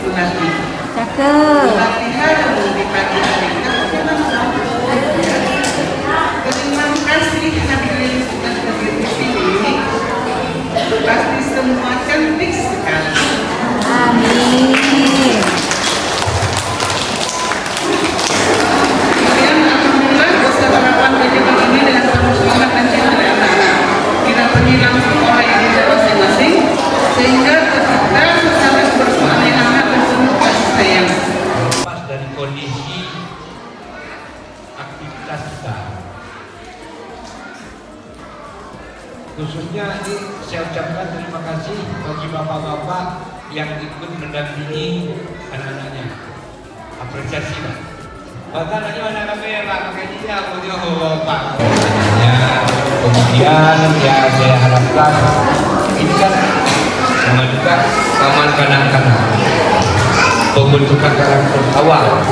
berlatih. Cakep. Latihan di pagi hari kita terima kasih hadirin sudah hadir di sini. Pasti semua cantik sekali. Amin. Kemudian alhamdulillah Ustaz harapan kegiatan ini dengan penuh semangat dan cendera. Kita pergi langsung oleh ibu masing-masing sehingga kita saling bersuara yang hangat dan penuh kasih sayang. Pas dari kondisi aktivitas kita. Khususnya ini saya ucapkan terima kasih bagi bapak-bapak yang ikut mendampingi anak-anaknya. Apresiasi Pak. Bahkan anak anaknya Pak, makanya dia audio Pak. Ya, kemudian ya saya harapkan ini kan memajukan taman kanak-kanak, pembentukan karakter awal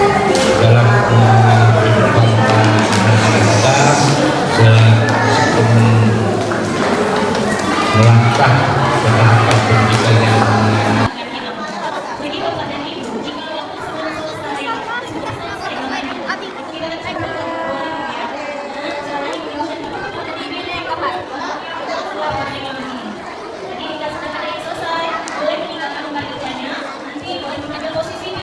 dalam kehidupan kita sebelum melangkah ke tahapan pendidikan yang Jadi Bapak dan Ibu, jika waktu sebelum selesai, sudah selesai namanya. Kita cek dulu. Jadi jika sudah ada yang selesai, boleh meninggalkan tempat kerjanya. Nanti boleh mengambil posisi.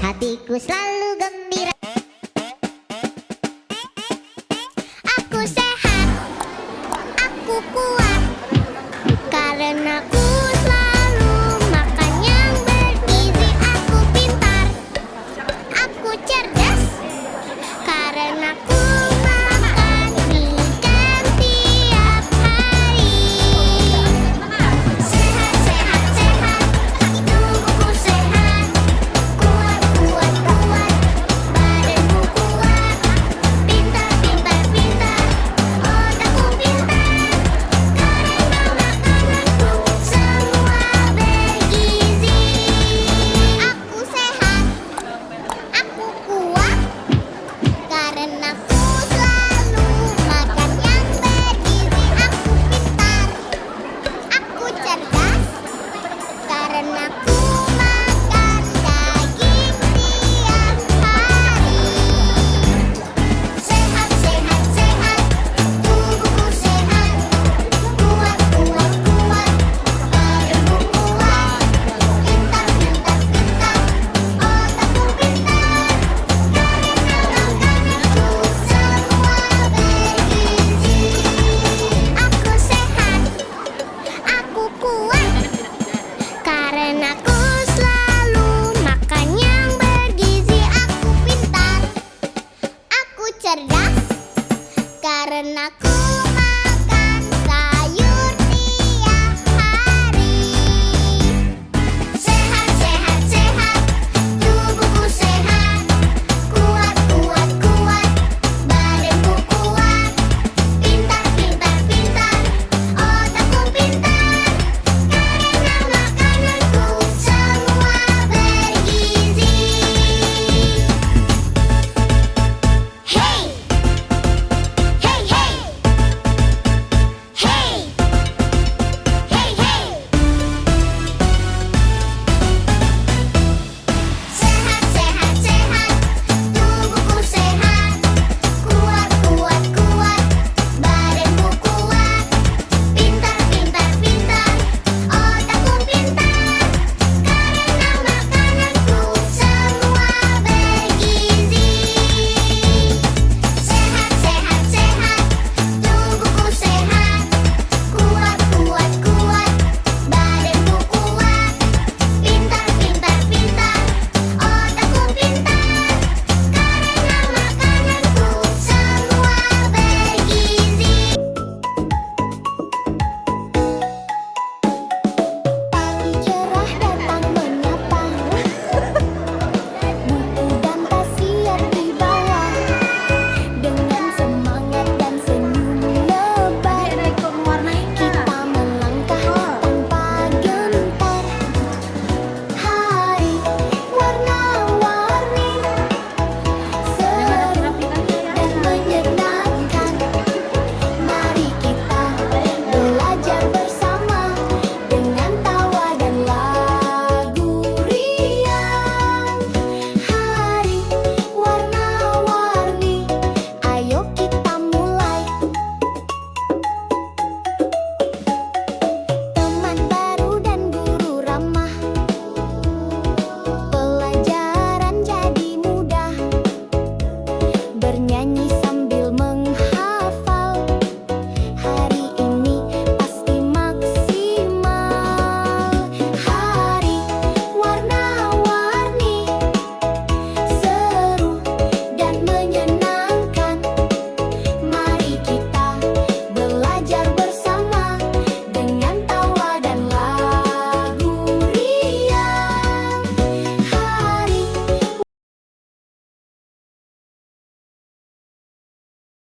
Hatiku selalu gembira. Aku sehat, aku kuat, karena aku selalu makan yang bergizi. Aku pintar, aku cerdas, karena aku makan ikan tiap hari. Sehat, sehat, sehat, tubuhku sehat. Kuat, kuat, kuat, badanku kuat. Pintar, pintar, pintar, otakku pintar. Karena makananku semua bergizi. Aku sehat, aku kuat, karena aku selalu makan yang bergizi. Aku pintar, aku cerdas, karena aku makan daging tiap hari. Sehat, sehat, sehat, tubuhku sehat. Kuat, kuat, kuat, badanku kuat. Pintar, pintar, pintar, otakku pintar. Karena makananku semua bergizi. Aku sehat, aku kuat, karena aku selalu makan yang bergizi. Aku pintar, aku cerdas, karena aku